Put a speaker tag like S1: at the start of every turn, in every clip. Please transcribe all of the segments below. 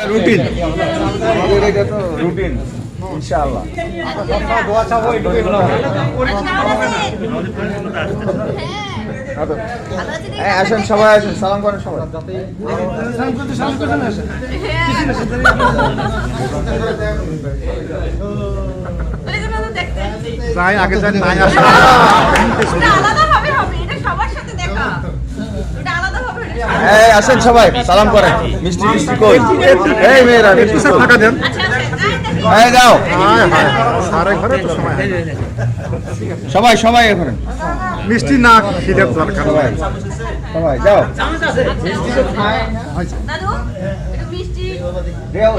S1: routine এটা তো routine ইনশাআল্লাহ দোয়া চাবো হ্যাঁ আসেন সবাই আসেন সালাম করেন সবাই তাই আগে যান নাই আসেন
S2: আলাদাভাবে হবে এটা সবার সাথে দেখা এটা আলাদাভাবে
S1: এই আসেন সবাই সালাম করেন মিষ্টি মিষ্টি কই এই মেয়েরা মিষ্টি টাকা দেন এই দাও সারে ঘরে তো সময় সবাই সবাই এখন মিষ্টি না খিদের দরকার সবাই সবাই যাও
S2: দাদু একটু মিষ্টি
S1: দেও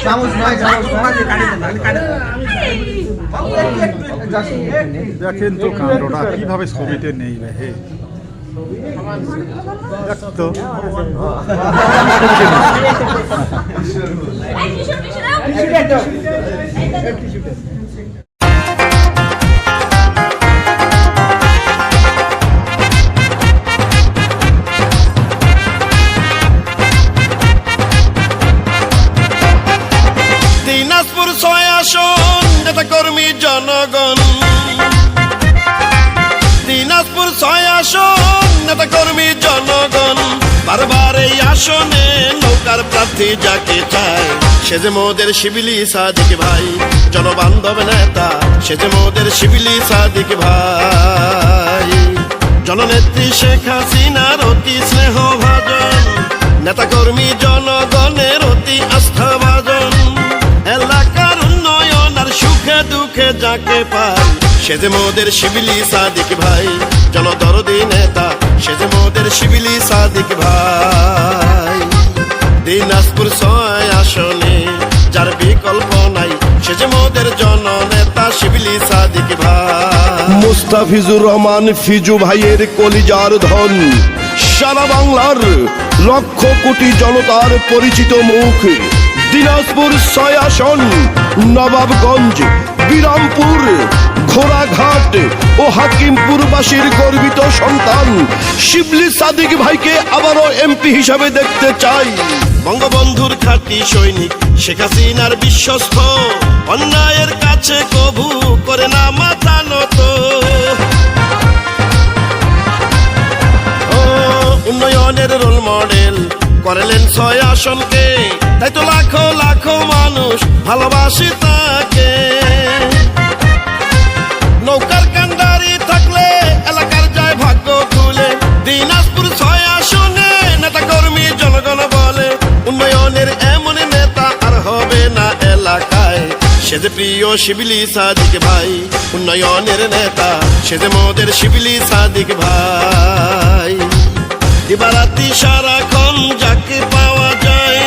S1: চামচ নয় চামচ
S3: দেখেন তো কাণ্ডটা কিভাবে ছবিতে নেই রে হে তো
S2: এই টিস্যু নাও
S4: দিনাজপুর ৬ আসন নেতা কর্মী জনগণ দিনাজপুর ৬ আসন নেতা কর্মী জনগণ বারবার এই আসনে নৌকার প্রার্থী যাকে চায় সে যে মোদের শিবিলি সাদিক ভাই জনবান্ধব নেতা সে যে মোদের শিবিলি সাদিক ভাই জননেত্রী শেখ হাসিনার অতি স্নেহ ভাজন নেতা কর্মী জনগণের অতি আস্থা ভাজন এলাকার উন্নয়ন আর সুখে দুঃখে যাকে পায় সে যে মোদের শিবিলি সাদিক ভাই জনদরদি নেতা সে যে মোদের শিবিলি সাদিক ভাই দিনাজপুর ৬ আসনে যার বিকল্প নাই সে যে মোদের জননেতা শিবিলি সাদিক ভাই মুস্তাফিজুর রহমান ফিজু ভাইয়ের কলিজার ধন সারা বাংলার লক্ষ কোটি জনতার পরিচিত মুখ দিনাজপুর ৬ আসন নবাবগঞ্জ বিরামপুর ঘোড়াঘাট ও হাকিমপুরবাসীর গর্বিত সন্তান শিবলি সাদিক ভাইকে আবারও এমপি হিসাবে দেখতে চাই বঙ্গবন্ধুর খাঁটি সৈনিক শেখ হাসিনার বিশ্বস্ত অন্যায়ের কাছে কভু করে না মাথা নত উন্নয়নের রোল মডেল করলেন ৬ আসনকে তাই তো লাখো লাখো মানুষ ভালোবাসি তাকে নৌকার কান্ডারি থাকলে এলাকার যায় ভাগ্য খুলে দিনাজপুর ৬ আসনে নেতা কর্মী জনগণ বলে উন্নয়নের এমন নেতা আর হবে না এলাকায় সে যে প্রিয় শিবিলি সাদিক ভাই উন্নয়নের নেতা সে যে মোদের শিবিলি সাদিক ভাই দিবারাতি সারাক্ষণ যাকে পাওয়া যায়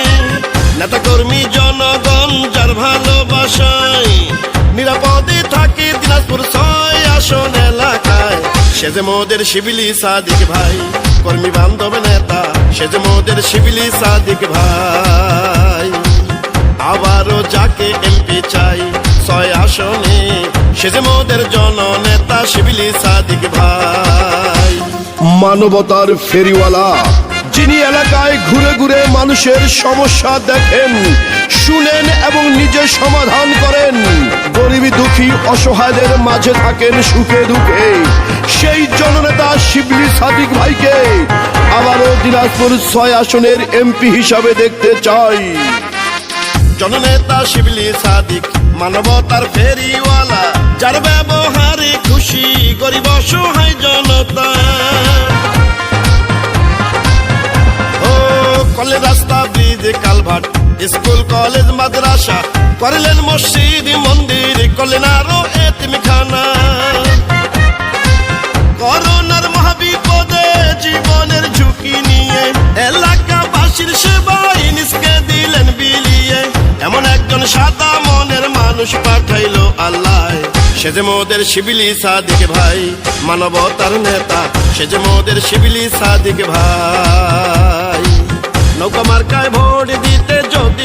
S4: নেতা কর্মী জনগণ যার ভালোবাসায় নিরাপদে থাকে দিনাজপুর ৬ আসন এলাকায় সে যে মোদের শিবিলি সাদিক ভাই কর্মী বান্ধব নেতা সে যে মোদের শিবিলি সাদিক ভাই আবারও যাকে এমপি চাই ৬ আসনে সে যে মোদের জননেতা শিবিলি সাদিক ভাই মানবতার ফেরিওয়ালা যিনি এলাকায় ঘুরে ঘুরে মানুষের সমস্যা দেখেন শুনেন এবং নিজে সমাধান করেন গরিবী দুঃখী অসহায়দের মাঝে থাকেন সুখে দুঃখে সেই জননেতা শিবলি সাদিক ভাইকে আবারও দিনাজপুর ৬ আসনের এমপি হিসাবে দেখতে চাই জননেতা শিবলি সাদিক মানবতার ফেরিওয়ালা যার ব্যবহারে খুশি গরিব অসহায় জনতা করলেন রাস্তা ব্রিজ কালভার্ট স্কুল কলেজ মাদ্রাসা করলেন মসজিদ মন্দির করলেন আরো এতিমখানা করোনার মহাবিপদে জীবনের ঝুঁকি নিয়ে এলাকাবাসীর সেবায় নিজকে দিলেন বিলিয়ে এমন একজন সাদা মনের মানুষ পাঠাইলো আল্লাহ সে যে মোদের শিবিলি সাদিক ভাই মানবতার নেতা সে যে মোদের শিবিলি সাদিক ভাই নৌকা মার্কায় ভোট দিতে